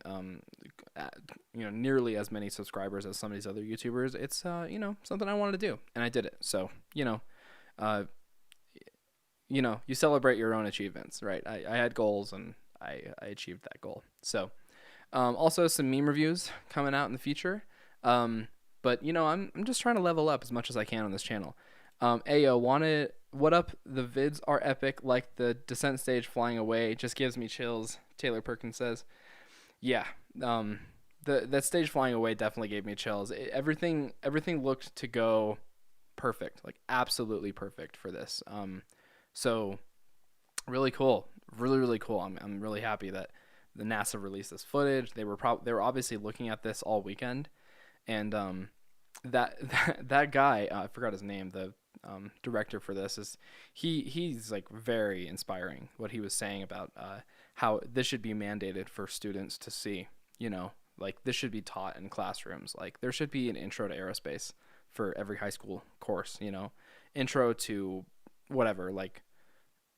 nearly as many subscribers as some of these other YouTubers, it's something I wanted to do, and I did it. So you celebrate your own achievements, right? I had goals and I achieved that goal. So also some meme reviews coming out in the future. But I'm just trying to level up as much as I can on this channel. Ayo, what up? The vids are epic, like the descent stage flying away. Just gives me chills, Taylor Perkins says. Yeah, that stage flying away definitely gave me chills. Everything looked to go perfect, like absolutely perfect for this. So really cool, really cool. I'm really happy that the NASA released this footage. They were obviously looking at this all weekend, and that guy, I forgot his name, the director for this, is he's like very inspiring what he was saying about how this should be mandated for students to see, like this should be taught in classrooms. Like there should be an intro to aerospace for every high school course, intro to whatever, like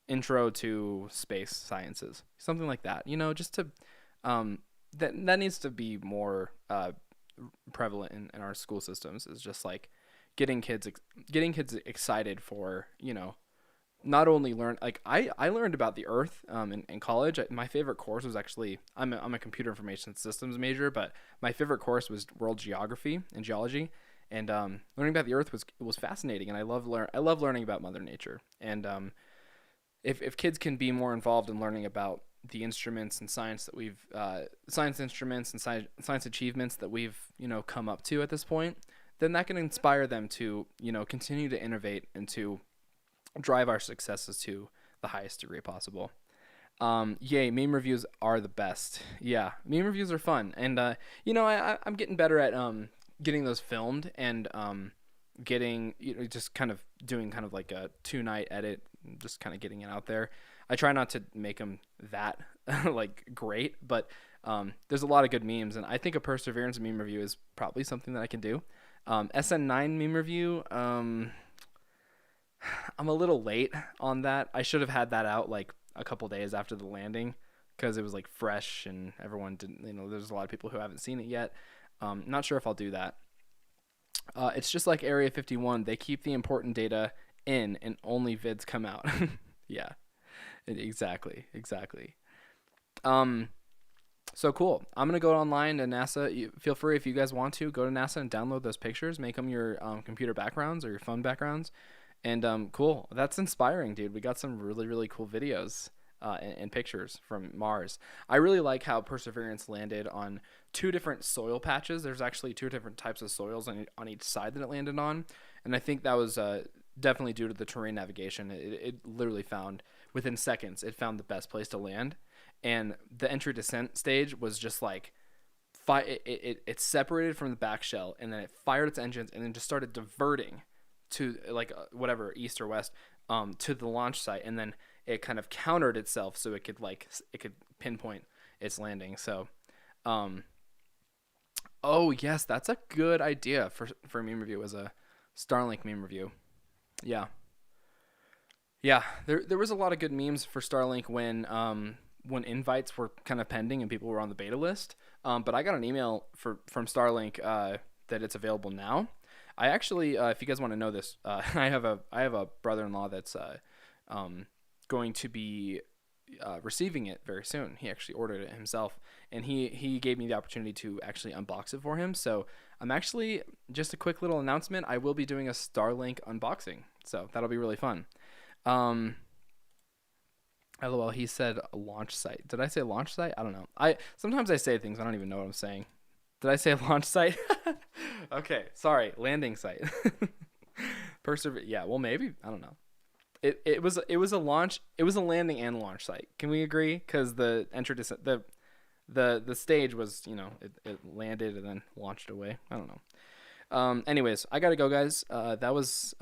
intro to space sciences, something like that, just to that needs to be more prevalent in our school systems, is just like getting kids excited for, not only learn, like I learned about the Earth in college. My favorite course was actually, I'm a computer information systems major, but my favorite course was world geography and geology, and learning about the Earth was fascinating, and I love learning about Mother Nature. And if kids can be more involved in learning about the instruments and science that we've science instruments and science achievements that we've come up to at this point, then that can inspire them to continue to innovate and to drive our successes to the highest degree possible. Yay, meme reviews are the best. Yeah, meme reviews are fun, and I'm getting better at getting those filmed and getting just kind of doing kind of like a 2-night edit, just kind of getting it out there. I try not to make them that like great, but there's a lot of good memes, and I think a Perseverance meme review is probably something that I can do. SN9 meme review, I'm a little late on that. I should have had that out like a couple days after the landing because it was like fresh and everyone didn't, there's a lot of people who haven't seen it yet. Not sure if I'll do that. It's just like Area 51. They keep the important data in and only vids come out. Yeah, exactly. So cool. I'm going to go online to NASA. Feel free, if you guys want to, go to NASA and download those pictures, make them your computer backgrounds or your phone backgrounds. And cool. That's inspiring, dude. We got some really, really cool videos and pictures from Mars. I really like how Perseverance landed on 2 different soil patches. There's actually 2 different types of soils on each side that it landed on. And I think that was definitely due to the terrain navigation. It literally found, within seconds, it found the best place to land. And the entry descent stage was just like, it separated from the back shell, and then it fired its engines and then just started diverting to like whatever, east or west, to the launch site. And then it kind of countered itself so it could pinpoint its landing. So, oh yes, that's a good idea for a meme review, as a Starlink meme review. Yeah. There was a lot of good memes for Starlink when invites were kind of pending and people were on the beta list. But I got an email from Starlink that it's available now. I actually, if you guys want to know this, I have a brother-in-law that's going to be receiving it very soon. He actually ordered it himself, and he gave me the opportunity to actually unbox it for him. So I'm actually, just a quick little announcement, I will be doing a Starlink unboxing, so that'll be really fun. LOL, he said launch site. Did I say launch site? I don't know. Sometimes I say things I don't even know what I'm saying. Did I say launch site? Okay, sorry, landing site. Yeah, well maybe, I don't know. It was a launch. It was a landing and launch site. Can we agree? Because the the stage was, it landed and then launched away. I don't know. Anyways, I gotta go, guys. That was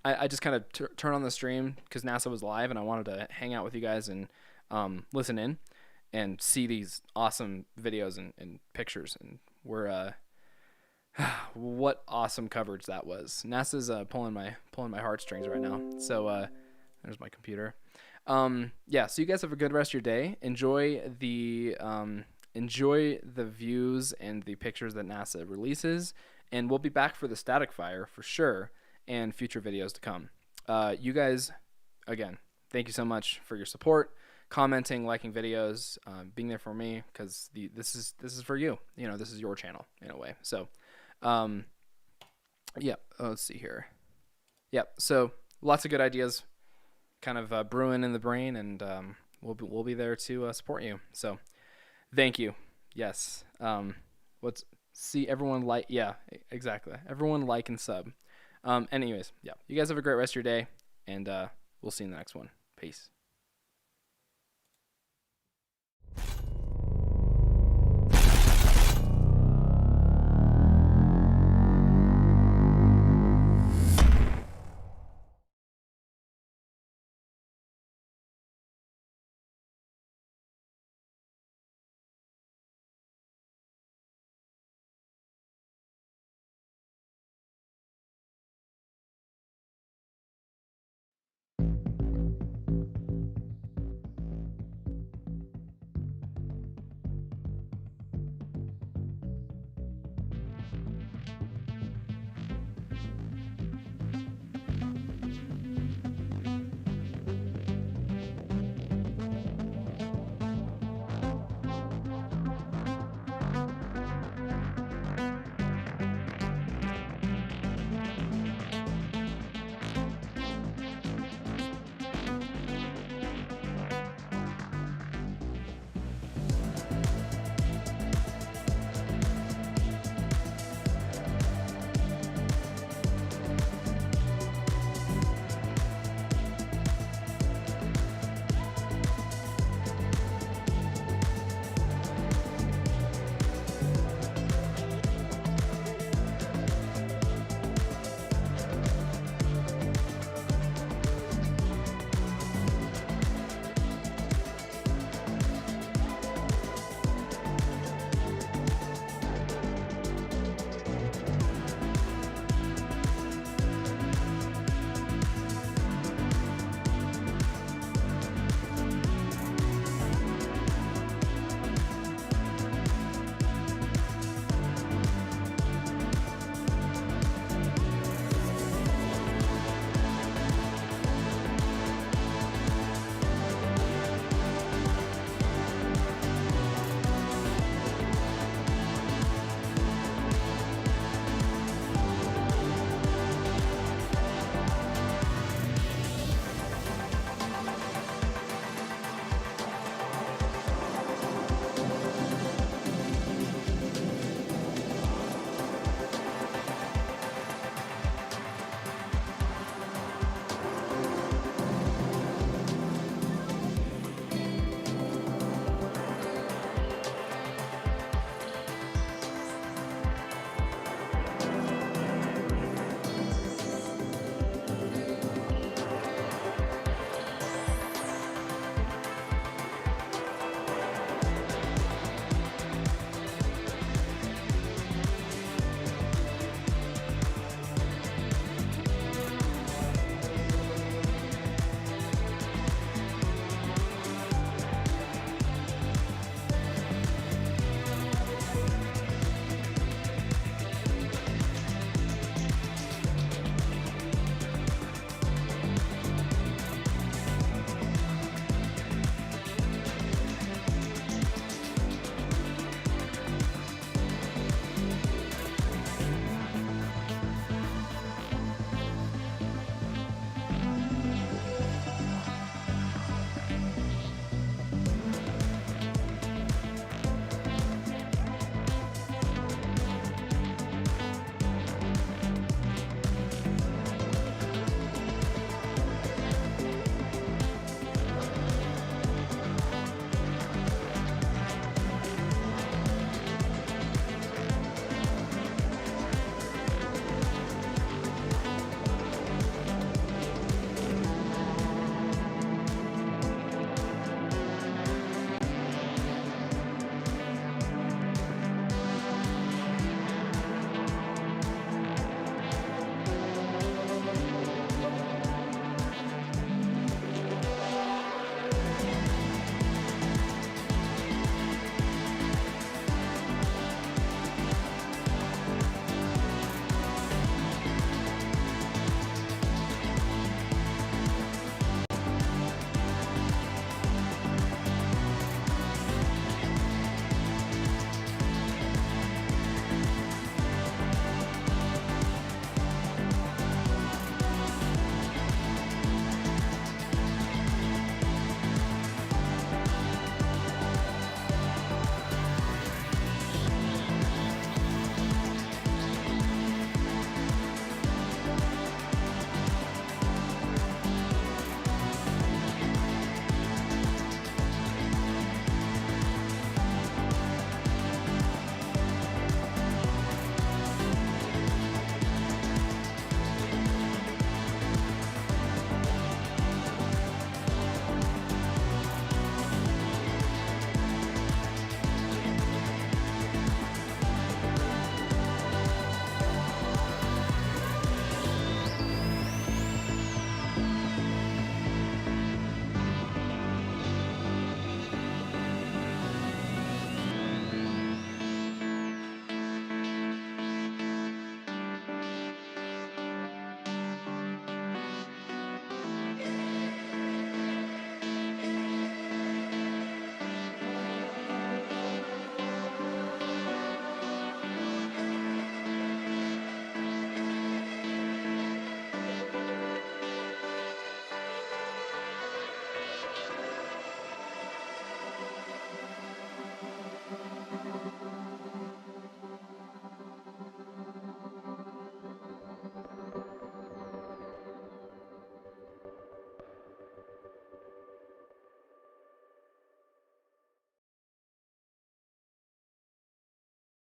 I just kind of turned on the stream because NASA was live, and I wanted to hang out with you guys and listen in and see these awesome videos and pictures. And we're what awesome coverage that was. NASA's pulling my heartstrings right now. So there's my computer. Yeah, so you guys have a good rest of your day. Enjoy the views and the pictures that NASA releases, and we'll be back for the static fire for sure, and future videos to come. You guys, again, thank you so much for your support, commenting, liking videos, being there for me, because this is for you. This is your channel in a way. So, yeah. Let's see here. Yeah. So lots of good ideas, kind of brewing in the brain, and we'll be there to support you. So, thank you. Yes. Let's see everyone like. Yeah. Exactly. Everyone like and sub. Anyways, yeah. You guys have a great rest of your day, and we'll see you in the next one. Peace.